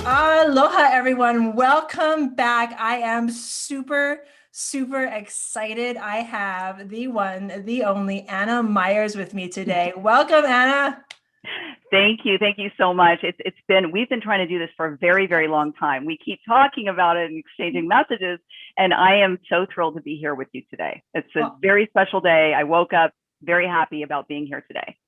Aloha, everyone. Welcome back. I am super excited. I have the one, the only Anna Myers with me today. Welcome, Anna. Thank you. Thank you so much. We've been trying to do this for a very, very long time. We keep talking about it and exchanging messages, and I am so thrilled to be here with you today. It's a very special day. I woke up very happy about being here today.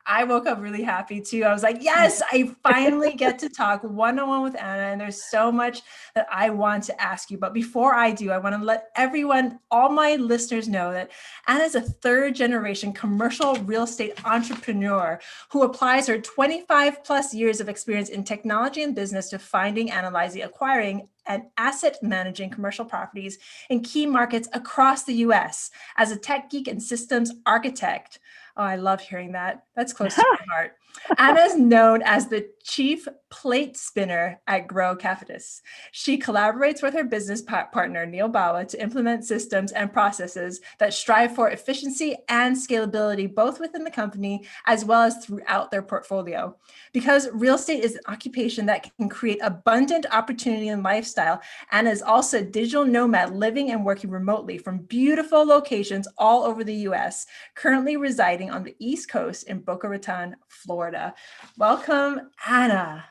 I woke up really happy too. I was like, yes, I finally get to talk one-on-one with Anna. And there's so much that I want to ask you. But before I do, I want to let everyone, all my listeners know that Anna is a third generation commercial real estate entrepreneur who applies her 25 plus years of experience in technology and business to finding, analyzing, acquiring, and asset managing commercial properties in key markets across the US as a tech geek and systems architect. Oh, I love hearing that. That's close to my heart. Anna is known as the chief plate spinner at Grocapitus. She collaborates with her business partner, Neal Bawa, to implement systems and processes that strive for efficiency and scalability, both within the company as well as throughout their portfolio. Because real estate is an occupation that can create abundant opportunity and lifestyle, Anna is also a digital nomad living and working remotely from beautiful locations all over the US, currently residing on the East Coast in Boca Raton, Florida. Welcome, Anna.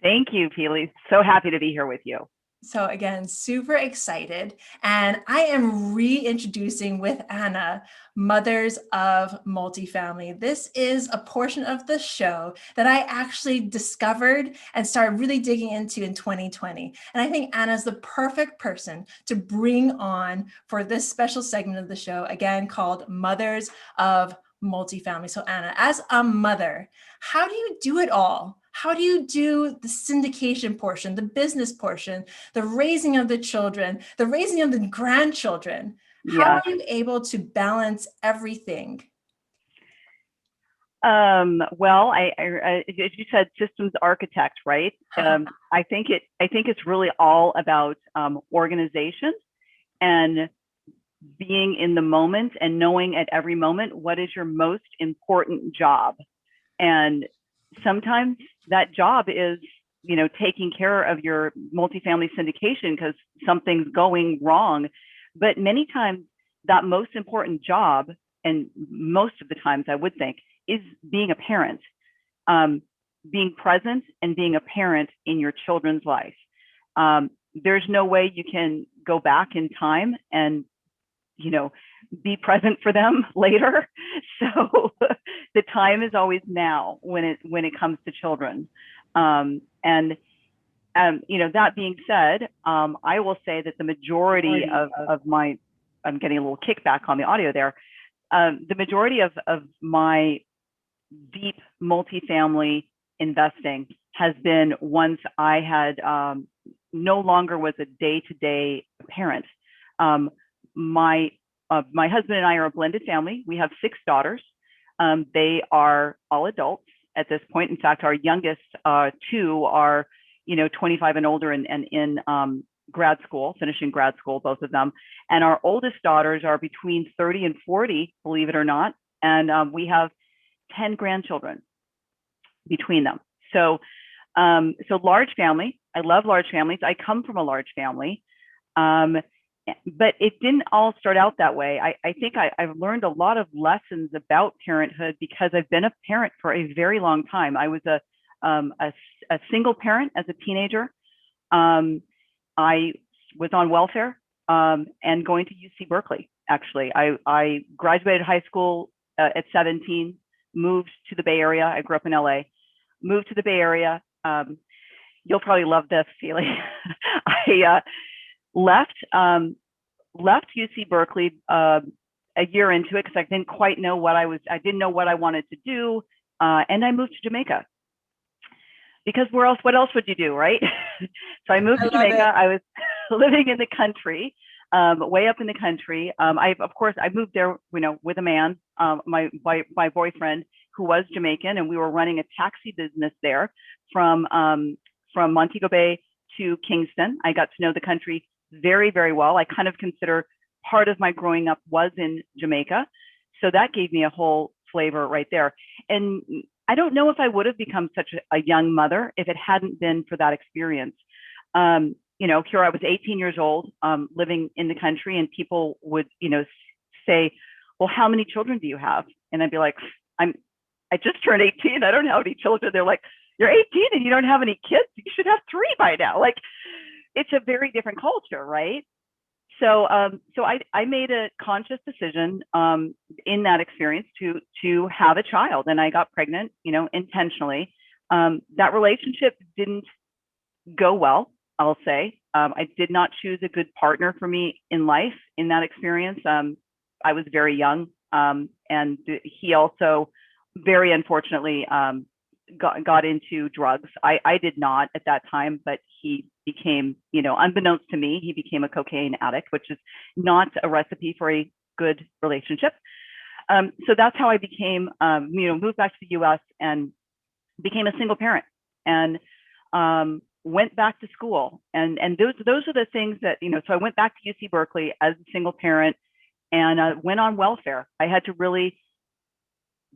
Thank you, Pili. So happy to be here with you. So again, super excited. And I am reintroducing with Anna, Mothers of Multifamily. This is a portion of the show that I actually discovered and started really digging into in 2020. And I think Anna is the perfect person to bring on for this special segment of the show, again, called Mothers of Multifamily. So Anna, as a mother, how do you do it all? How do you do the syndication portion, the business portion, the raising of the children, the raising of the grandchildren? How are you able to balance everything? Well, as you said, systems architect, right? I think it's really all about organization and being in the moment and knowing at every moment what is your most important job. And sometimes that job is, taking care of your multifamily syndication because something's going wrong. But many times that most important job, and most of the times I would think, is being a parent, being present and being a parent in your children's life. There's no way you can go back in time and be present for them later. So the time is always now when it comes to children. That being said, I will say that the majority of my, I'm getting a little kickback on the audio there. The majority of my deep multifamily investing has been once I had no longer was a day-to-day parent. My husband and I are a blended family. We have 6 daughters. They are all adults at this point. In fact, our youngest 2 are, 25 and older and in grad school, finishing grad school, both of them. And our oldest daughters are between 30 and 40, believe it or not. And we have 10 grandchildren between them. So large family. I love large families. I come from a large family. But it didn't all start out that way. I think I've learned a lot of lessons about parenthood because I've been a parent for a very long time. I was a single parent as a teenager. I was on welfare and going to UC Berkeley, actually. I graduated high school at 17, moved to the Bay Area. I grew up in LA, moved to the Bay Area. You'll probably love this, Pili. I left UC Berkeley a year into it because I didn't quite know I didn't know what I wanted to do. And I moved to Jamaica because what else would you do, right? So I moved to Jamaica. I was living in the country, way up in the country. I moved there, with a man, my boyfriend, who was Jamaican, and we were running a taxi business there from Montego Bay to Kingston. I got to know the country very, very well. I kind of consider part of my growing up was in Jamaica. So that gave me a whole flavor right there. And I don't know if I would have become such a young mother if it hadn't been for that experience. Here I was 18 years old, living in the country, and people would, say, well, how many children do you have? And I'd be like, I just turned 18. I don't have any children. They're like, you're 18 and you don't have any kids. You should have 3 by now. Like, it's a very different culture, right? So, I made a conscious decision in that experience to have a child, and I got pregnant, intentionally. That relationship didn't go well, I'll say. I did not choose a good partner for me in life in that experience. I was very young, and he also, very unfortunately, got into drugs. I did not at that time, but he became, unbeknownst to me, he became a cocaine addict, which is not a recipe for a good relationship. So that's how I became, moved back to the US and became a single parent, and went back to school. And those are the things that, so I went back to UC Berkeley as a single parent, and went on welfare. I had to really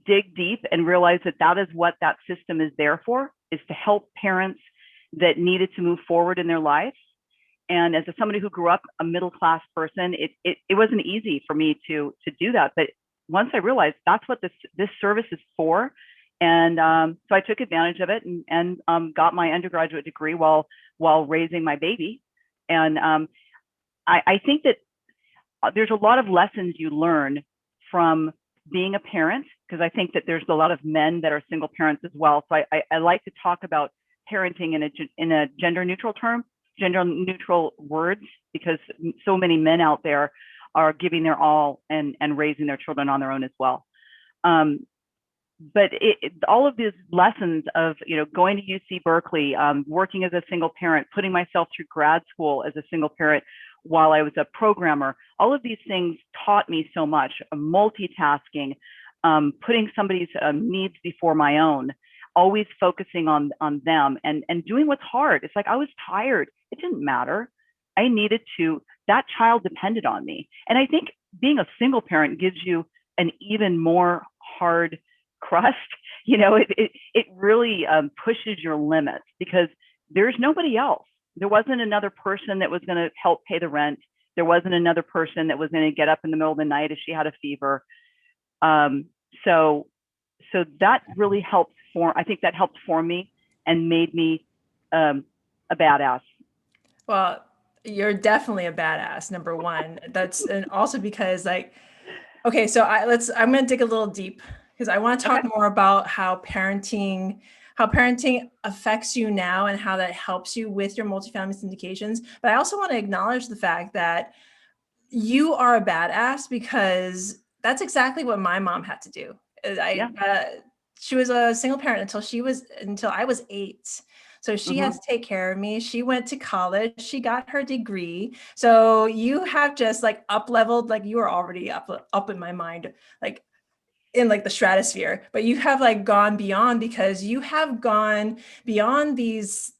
dig deep and realize that is what that system is there for, is to help parents that needed to move forward in their lives. And as somebody who grew up a middle-class person, it wasn't easy for me to do that. But once I realized that's what this service is for, and so I took advantage of it and got my undergraduate degree while raising my baby. And I think that there's a lot of lessons you learn from being a parent, because I think that there's a lot of men that are single parents as well. So I like to talk about parenting in a gender neutral words, because so many men out there are giving their all and raising their children on their own as well. But all of these lessons of, going to UC Berkeley, working as a single parent, putting myself through grad school as a single parent while I was a programmer, all of these things taught me so much. Multitasking, putting somebody's needs before my own, always focusing on them, and doing what's hard. It's like I was tired. It didn't matter. I needed to. That child depended on me. And I think being a single parent gives you an even more hard crust. It really pushes your limits, because there's nobody else. There wasn't another person that was going to help pay the rent. There wasn't another person that was going to get up in the middle of the night if she had a fever. So that really helped I think that helped form me and made me a badass. Well, you're definitely a badass, number one. And also because okay, so I'm going to dig a little deep, because I want to talk more about how parenting affects you now and how that helps you with your multifamily syndications. But I also want to acknowledge the fact that you are a badass, because that's exactly what my mom had to do. She was a single parent until I was 8. So she has to take care of me. She went to college. She got her degree. So you have just up leveled, you were already up in my mind, in the stratosphere, but you have gone beyond, because you have gone beyond these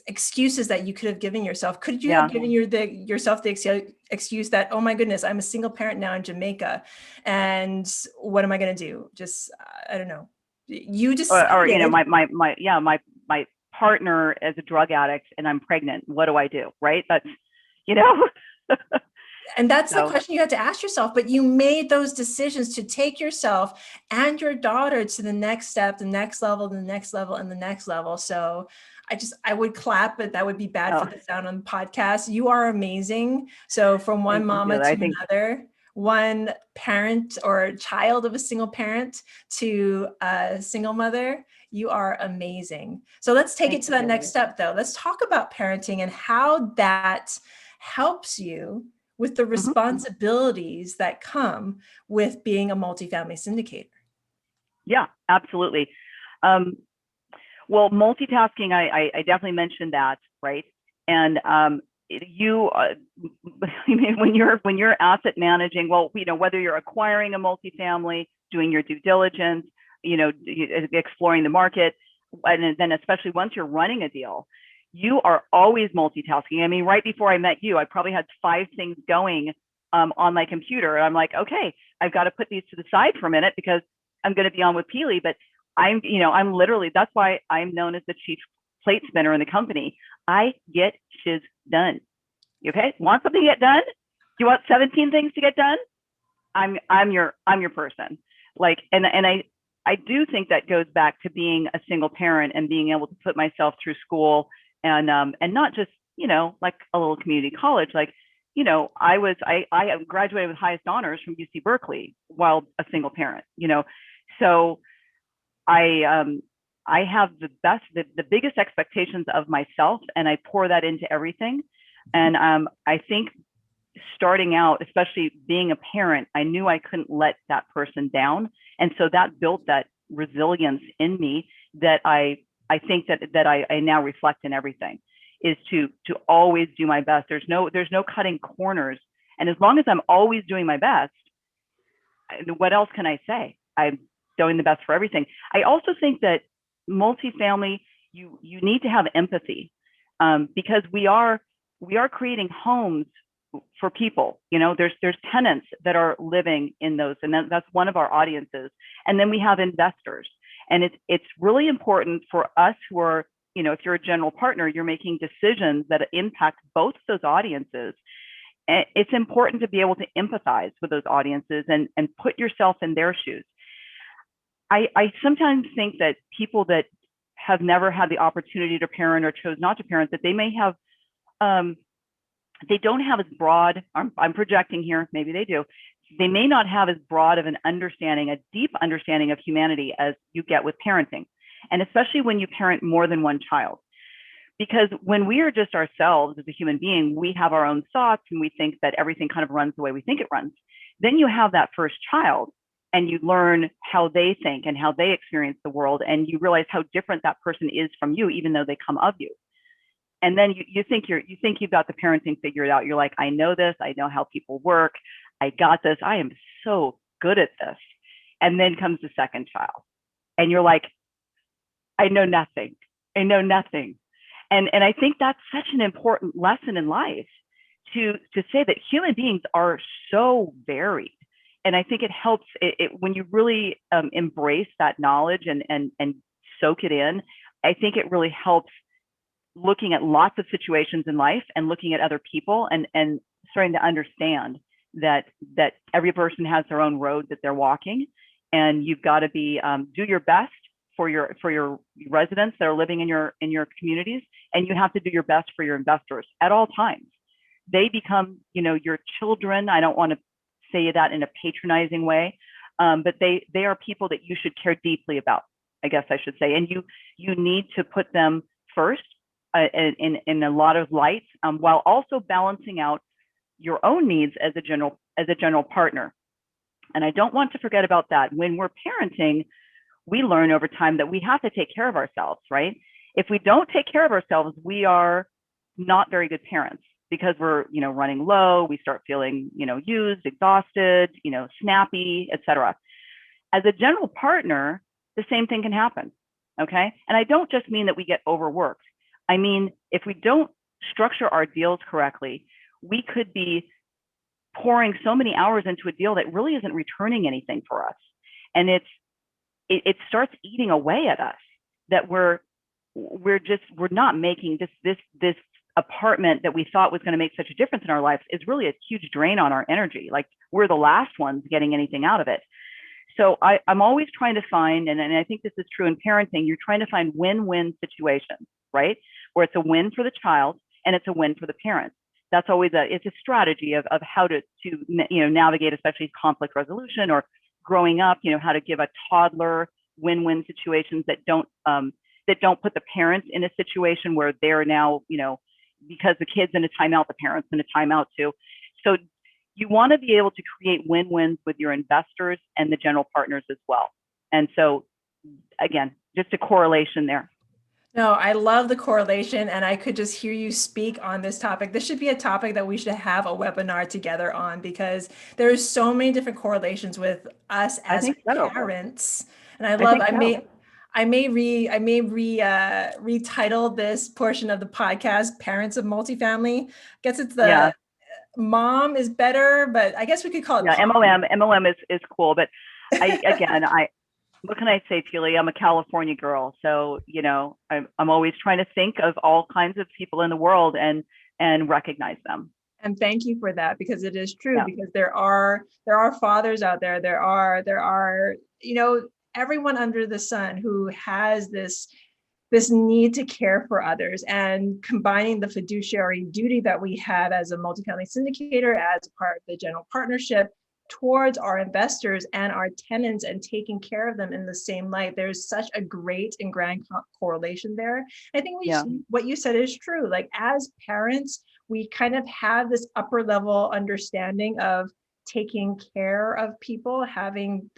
excuses that you could have given yourself. Could you have given yourself the excuse that, oh my goodness, I'm a single parent now in Jamaica, and what am I going to do? Just, I don't know. You just, my partner is a drug addict and I'm pregnant. What do I do? Right. That's, And that's the question you had to ask yourself, but you made those decisions to take yourself and your daughter to the next step, the next level, the next level, and the next level. So I would clap, but that would be bad for the sound on the podcast. You are amazing. So from one mama to another, one parent or child of a single parent to a single mother, you are amazing. So let's take it to that next step though. Let's talk about parenting and how that helps you with the responsibilities that come with being a multifamily syndicator. Yeah, absolutely. Well, multitasking, I definitely mentioned that, right? And when you're asset managing, well, whether you're acquiring a multifamily, doing your due diligence, exploring the market, and then especially once you're running a deal, you are always multitasking. I mean, right before I met you, I probably had 5 things going on my computer. And I'm like, okay, I've got to put these to the side for a minute because I'm going to be on with Pili. But I'm literally, that's why I'm known as the chief plate spinner in the company. I get shiz done. Okay. Want something to get done? Do you want 17 things to get done? I'm your person. Like, and I do think that goes back to being a single parent and being able to put myself through school and not just, like a little community college. Like, I graduated with highest honors from UC Berkeley while a single parent, so I have the biggest expectations of myself, and I pour that into everything. And I think starting out, especially being a parent, I knew I couldn't let that person down. And so that built that resilience in me that I think that I now reflect in everything, is to always do my best. There's no cutting corners. And as long as I'm always doing my best, what else can I say? I'm doing the best for everything. I also think that multifamily, you need to have empathy, because we are creating homes for people. There's tenants that are living in those, and that's one of our audiences. And then we have investors, and it's really important for us who are, if you're a general partner, you're making decisions that impact both of those audiences. It's important to be able to empathize with those audiences and put yourself in their shoes. I sometimes think that people that have never had the opportunity to parent or chose not to parent, that they may have, they don't have as broad, I'm projecting here, maybe they do, they may not have as broad of an understanding, a deep understanding of humanity as you get with parenting. And especially when you parent more than one child. Because when we are just ourselves as a human being, we have our own thoughts and we think that everything kind of runs the way we think it runs. Then you have that first child and you learn how they think and how they experience the world. And you realize how different that person is from you, even though they come of you. And then you think you've got the parenting figured out. You're like, I know this. I know how people work. I got this. I am so good at this. And then comes the second child. And you're like, I know nothing. I know nothing. And I think that's such an important lesson in life, to say that human beings are so varied. And I think it helps when you really embrace that knowledge and soak it in. I think it really helps looking at lots of situations in life and looking at other people and starting to understand that every person has their own road that they're walking, and you've got to be do your best for your residents that are living in your communities, and you have to do your best for your investors at all times. They become, your children. I don't want to say that in a patronizing way, but they are people that you should care deeply about, I guess I should say. And you need to put them first in a lot of light, while also balancing out your own needs as a general partner. And I don't want to forget about that. When we're parenting, we learn over time that we have to take care of ourselves, right? If we don't take care of ourselves, we are not very good parents, because we're, running low. We start feeling, used, exhausted, snappy, etc. As a general partner, the same thing can happen. Okay. And I don't just mean that we get overworked. I mean, if we don't structure our deals correctly, we could be pouring so many hours into a deal that really isn't returning anything for us. And it starts eating away at us, that we're not making this apartment that we thought was going to make such a difference in our lives is really a huge drain on our energy. Like, we're the last ones getting anything out of it. So I'm always trying to find, and I think this is true in parenting, you're trying to find win-win situations, right? Where it's a win for the child and it's a win for the parents. That's always it's a strategy of how to navigate, especially conflict resolution or growing up, how to give a toddler win-win situations that don't put the parents in a situation where they're now, because the kid's in a timeout, the parents in a timeout too. So you want to be able to create win-wins with your investors and the general partners as well. And so again, just a correlation there. No, I love the correlation, and I could just hear you speak on this topic. This should be a topic that we should have a webinar together on, because there's so many different correlations with us as parents. And I may retitle this portion of the podcast "Parents of Multifamily." I guess it's the mom is better, but I guess we could call it MOM. MOM is cool, but What can I say, Pili? I'm a California girl, so I'm always trying to think of all kinds of people in the world and recognize them. And thank you for that, because it is true. Yeah. Because there are fathers out there. There are everyone under the sun who has this need to care for others, and combining the fiduciary duty that we have as a multifamily syndicator, as part of the general partnership, towards our investors and our tenants, and taking care of them in the same light. There's such a great and grand correlation there. I think what you said is true. Like, as parents, we kind of have this upper level understanding of taking care of people, having,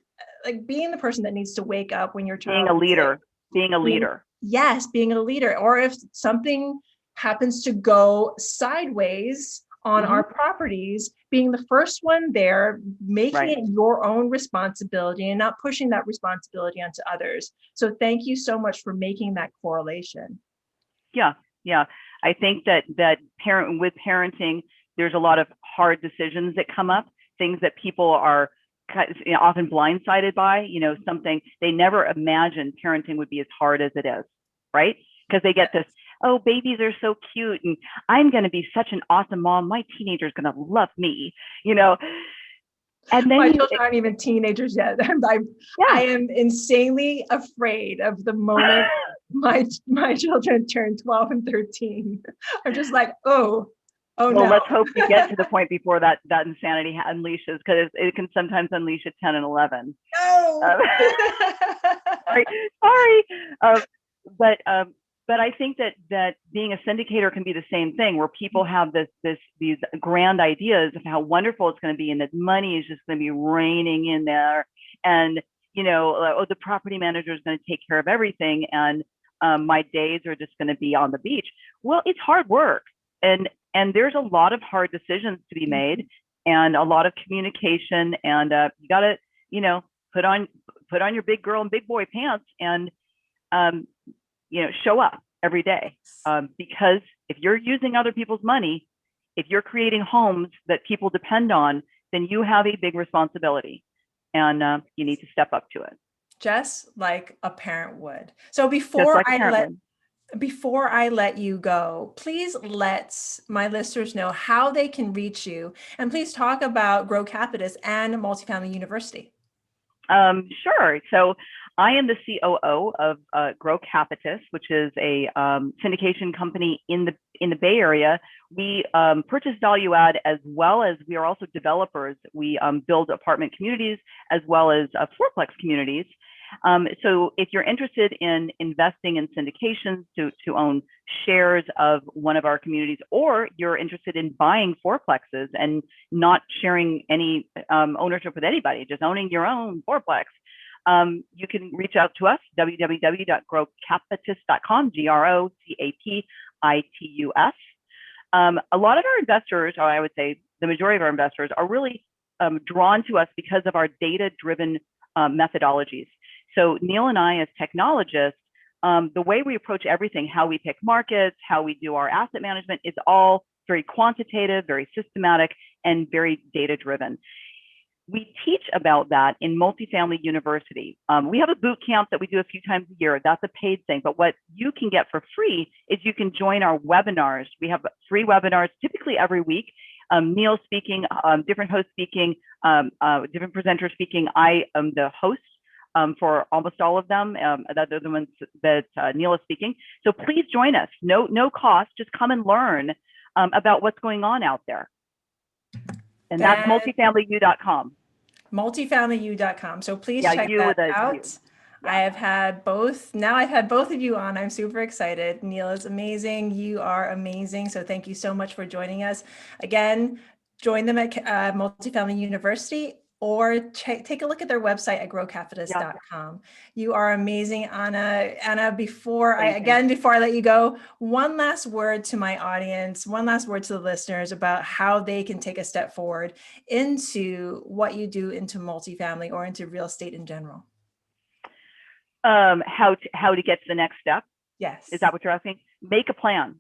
like, being the person that needs to wake up when your child being a leader, being a leader. Yes, being a leader. Or if something happens to go sideways on our properties, being the first one there, making it your own responsibility and not pushing that responsibility onto others. So thank you so much for making that correlation. Yeah. I think that with parenting, there's a lot of hard decisions that come up, things that people are often blindsided by, something they never imagined parenting would be as hard as it is, right? Because they get this, oh, babies are so cute, and I'm going to be such an awesome mom. My teenager's going to love me, And then my children aren't even teenagers yet. I am insanely afraid of the moment my children turn 12 and 13. I'm just like, oh well, no. Let's hope we get to the point before that insanity unleashes, because it can sometimes unleash at 10 and 11. No. Sorry. But I think that being a syndicator can be the same thing, where people have these grand ideas of how wonderful it's going to be, and that money is just going to be raining in there, and the property manager is going to take care of everything, and my days are just going to be on the beach. Well, it's hard work, and there's a lot of hard decisions to be made, and a lot of communication, and you got to put on your big girl and big boy pants, and show up every day, because if you're using other people's money, if you're creating homes that people depend on, then you have a big responsibility, and you need to step up to it. Just like a parent would. So before I let you go, please let my listeners know how they can reach you, and please talk about Grocapitus and Multifamily University. Sure. So I am the COO of Grocapitus, which is a syndication company in the Bay Area. We purchase value add, as well as we are also developers. We build apartment communities as well as fourplex communities. So if you're interested in investing in syndications to own shares of one of our communities, or you're interested in buying fourplexes and not sharing any ownership with anybody, just owning your own fourplex, you can reach out to us, www.grocapitus.com, Grocapitus. A lot of our investors, or I would say the majority of our investors, are really drawn to us because of our data-driven methodologies. So Neal and I, as technologists, the way we approach everything, how we pick markets, how we do our asset management, is all very quantitative, very systematic, and very data-driven. We teach about that in Multifamily University. We have a boot camp that we do a few times a year. That's a paid thing. But what you can get for free is you can join our webinars. We have free webinars typically every week. Neal speaking, different hosts speaking, different presenters speaking. I am the host for almost all of them. They're the ones that Neal is speaking. So please join us. No cost. Just come and learn about what's going on out there. And that's multifamilyu.com. Multifamilyu.com. So please check that out. Yeah. I've had both of you on. I'm super excited. Neal is amazing. You are amazing. So thank you so much for joining us. Again, join them at Multifamily University, or take a look at their website at grocapitus.com. Yeah. You are amazing, Anna. Anna, before I let you go, one last word to my audience, one last word to the listeners about how they can take a step forward into what you do, into multifamily, or into real estate in general. How to get to the next step? Yes. Is that what you're asking? Make a plan.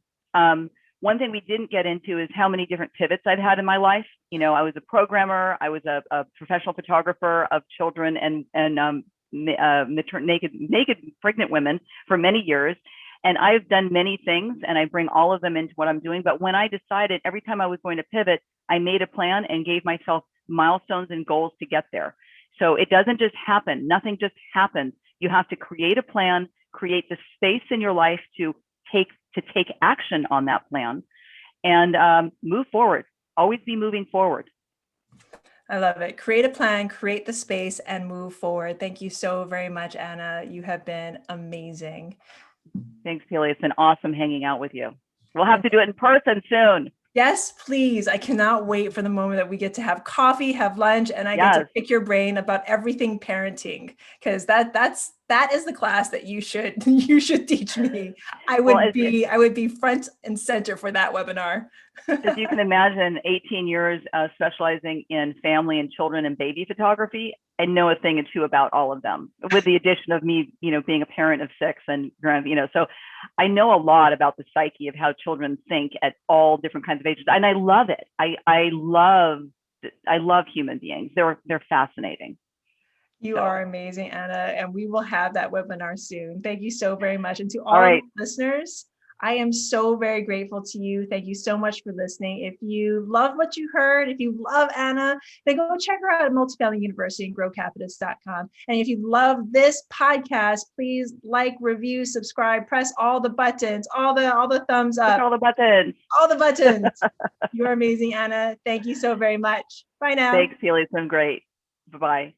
One thing we didn't get into is how many different pivots I've had in my life. I was a programmer. I was a professional photographer of children and naked pregnant women for many years. And I've done many things, and I bring all of them into what I'm doing. But when I decided, every time I was going to pivot, I made a plan and gave myself milestones and goals to get there. So it doesn't just happen. Nothing just happens. You have to create a plan, create the space in your life to take action on that plan, and move forward. Always be moving forward. I love it. Create a plan, create the space, and move forward. Thank you so very much, Anna. You have been amazing. Thanks, Pili. It's been awesome hanging out with you. We'll have to do it in person soon. Yes, please. I cannot wait for the moment that we get to have coffee, have lunch, and I get to pick your brain about everything parenting, because that is the class that you should teach me. I would be front and center for that webinar. As you can imagine, 18 years specializing in family and children and baby photography, I know a thing or two about all of them, with the addition of me, being a parent of 6 and, so I know a lot about the psyche of how children think at all different kinds of ages. And I love it. I love human beings. They're fascinating. You are amazing, Anna, and we will have that webinar soon. Thank you so very much. And to all listeners, I am so very grateful to you. Thank you so much for listening. If you love what you heard, if you love Anna, then go check her out at Multifamily University and Grocapitus.com. And if you love this podcast, please like, review, subscribe, press all the buttons, all the thumbs up. All the buttons. All the buttons. You are amazing, Anna. Thank you so very much. Bye now. Thanks, Pili. It's been great. Bye-bye.